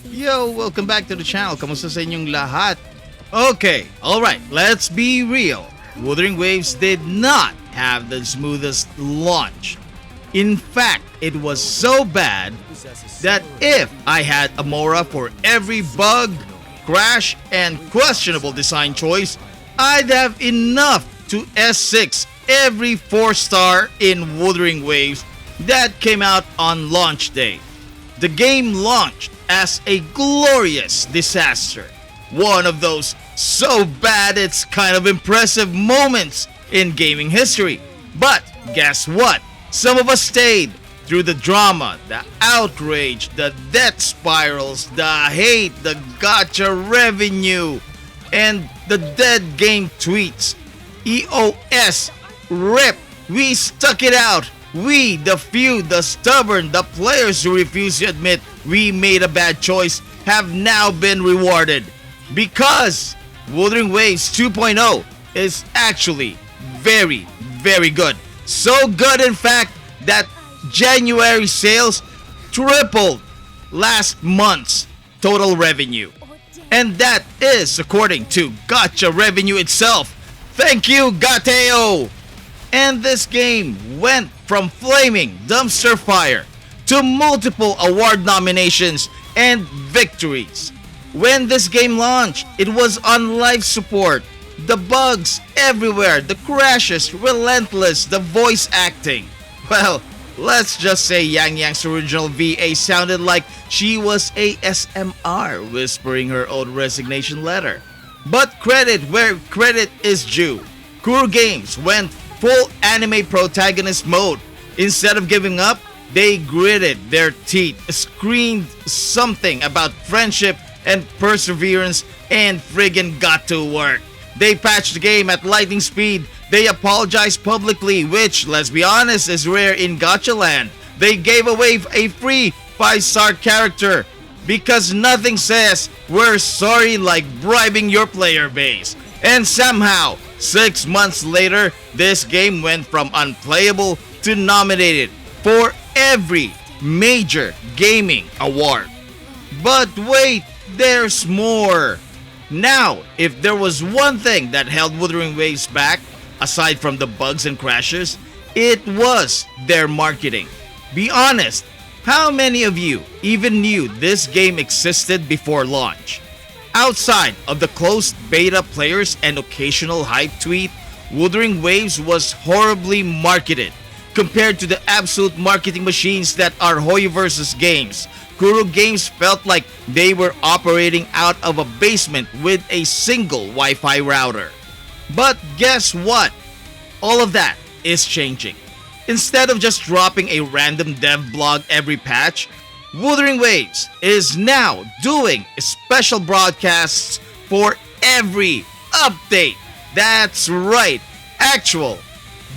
Yo, welcome back to the channel. Kamusta sa inyong lahat? Okay, alright, let's be real. Wuthering Waves did not have the smoothest launch. In fact, it was so bad that if I had a Mora for every bug, crash, and questionable design choice, I'd have enough to S6 every 4-star in Wuthering Waves that came out on launch day. The game launched as a glorious disaster. One of those so bad it's kind of impressive moments in gaming history. But guess what? Some of us stayed through the drama, the outrage, the death spirals, the hate, the gacha revenue, and the dead game tweets. EOS, RIP, we stuck it out. We, the few, the stubborn, the players who refuse to admit we made a bad choice, have now been rewarded. Because Wuthering Waves 2.0 is actually very, very good. So good, in fact, that January sales tripled last month's total revenue. And that is according to Gacha Revenue itself. Thank you, Gateo! And this game went from flaming dumpster fire to multiple award nominations and victories. When this game launched, it was on life support. The bugs everywhere, the crashes relentless, the voice acting. Well, let's just say Yang Yang's original VA sounded like she was ASMR whispering her own resignation letter. But credit where credit is due. Kuro Games went full anime protagonist mode. Instead of giving up, they gritted their teeth, screamed something about friendship and perseverance, and friggin' got to work. They patched the game at lightning speed. They apologized publicly, which, let's be honest, is rare in Gacha land. They gave away a free 5-star character because nothing says we're sorry like bribing your player base. And somehow, 6 months later, this game went from unplayable to nominated for every major gaming award. But wait, there's more. Now, if there was one thing that held Wuthering Waves back, aside from the bugs and crashes, it was their marketing. Be honest, how many of you even knew this game existed before launch? Outside of the closed beta players and occasional hype tweet, Wuthering Waves was horribly marketed. Compared to the absolute marketing machines that are Hoyoverse's games, Kuro Games felt like they were operating out of a basement with a single Wi-Fi router. But guess what? All of that is changing. Instead of just dropping a random dev blog every patch, Wuthering Waves is now doing special broadcasts for every update. That's right, actual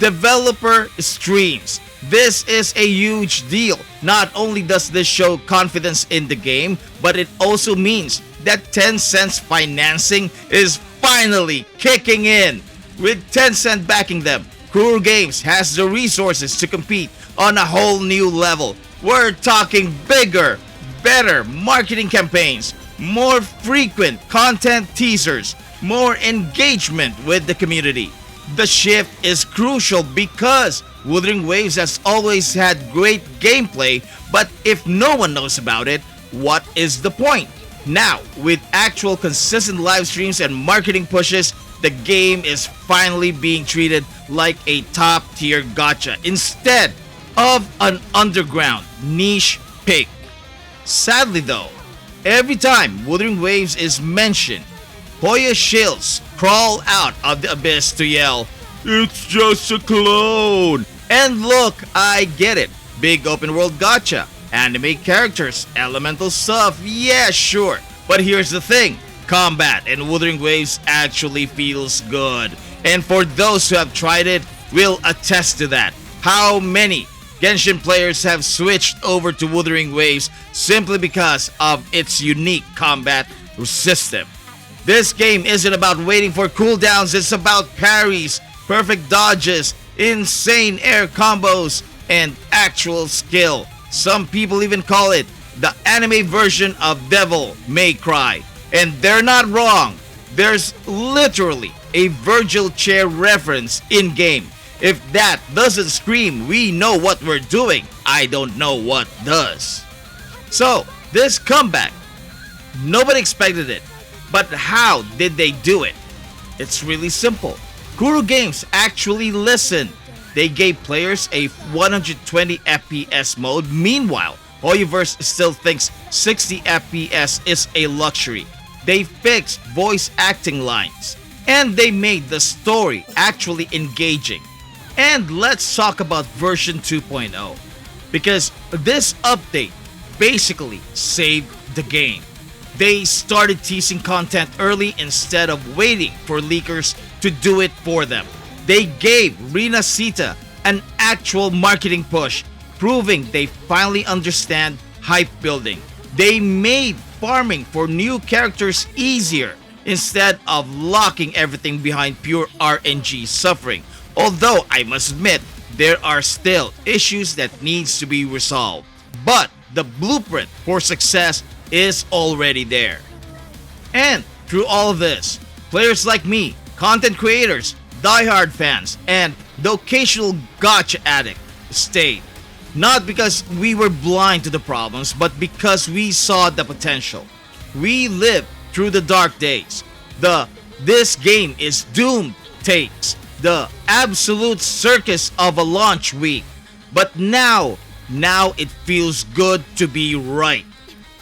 developer streams. This is a huge deal. Not only does this show confidence in the game, but it also means that Tencent's financing is finally kicking in. With Tencent backing them, Kuro Games has the resources to compete on a whole new level. We're talking bigger, better marketing campaigns, more frequent content teasers, more engagement with the community. The shift is crucial because Wuthering Waves has always had great gameplay, but if no one knows about it, what is the point? Now, with actual consistent live streams and marketing pushes, the game is finally being treated like a top-tier gacha instead of an underground niche pick. Sadly though, every time Wuthering Waves is mentioned, Hoya shills crawl out of the abyss to yell, "It's just a clone!" And look, I get it. Big open world gacha, anime characters, elemental stuff, yeah sure. But here's the thing, combat in Wuthering Waves actually feels good. And for those who have tried it, will attest to that. How many Genshin players have switched over to Wuthering Waves simply because of its unique combat system? This game isn't about waiting for cooldowns, it's about parries, perfect dodges, insane air combos, and actual skill. Some people even call it the anime version of Devil May Cry. And they're not wrong. There's literally a Virgil chair reference in game. If that doesn't scream, we know what we're doing, I don't know what does. So, this comeback, nobody expected it. But how did they do it? It's really simple. Kuro Games actually listened. They gave players a 120 FPS mode. Meanwhile, Hoyoverse still thinks 60 FPS is a luxury. They fixed voice acting lines. And they made the story actually engaging. And let's talk about version 2.0. Because this update basically saved the game. They started teasing content early instead of waiting for leakers to do it for them. They gave Rina Sita an actual marketing push, proving they finally understand hype building. They made farming for new characters easier instead of locking everything behind pure RNG suffering. Although I must admit, there are still issues that needs to be resolved. But the blueprint for success is already there. And through all of this, players like me, content creators, diehard fans, and the occasional gacha addict stayed. Not because we were blind to the problems, but because we saw the potential. We lived through the dark days. This game is doomed takes. The absolute circus of a launch week. But now it feels good to be right.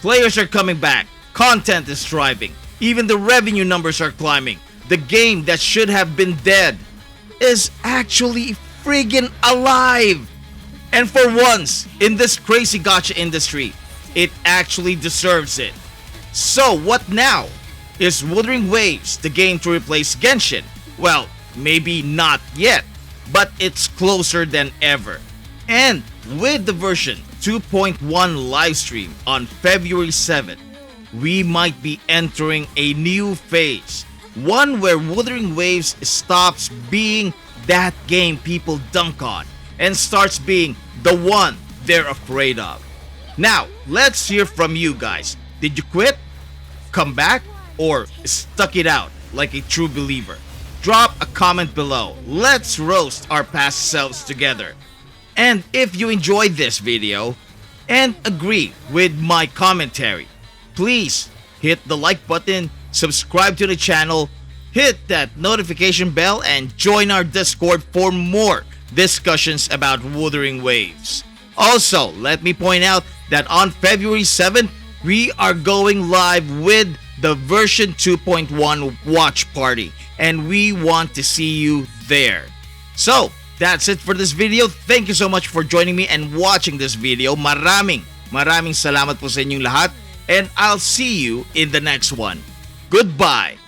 Players are coming back, content is thriving, even the revenue numbers are climbing. The game that should have been dead is actually friggin' alive. And for once, in this crazy gacha industry, it actually deserves it. So what now? Is Wuthering Waves the game to replace Genshin? Well, maybe not yet, but it's closer than ever. And with the version 2.1 livestream on February 7th, we might be entering a new phase. One where Wuthering Waves stops being that game people dunk on and starts being the one they're afraid of. Now, let's hear from you guys. Did you quit? Come back? Or stuck it out like a true believer? Drop a comment below. Let's roast our past selves together. And if you enjoyed this video and agree with my commentary, please hit the like button, subscribe to the channel, hit that notification bell, and join our Discord for more discussions about Wuthering Waves. Also, let me point out that on February 7th, we are going live with the version 2.1 watch party, and we want to see you there. So, that's it for this video. Thank you so much for joining me and watching this video. Maraming salamat po sa inyong lahat, and I'll see you in the next one. Goodbye!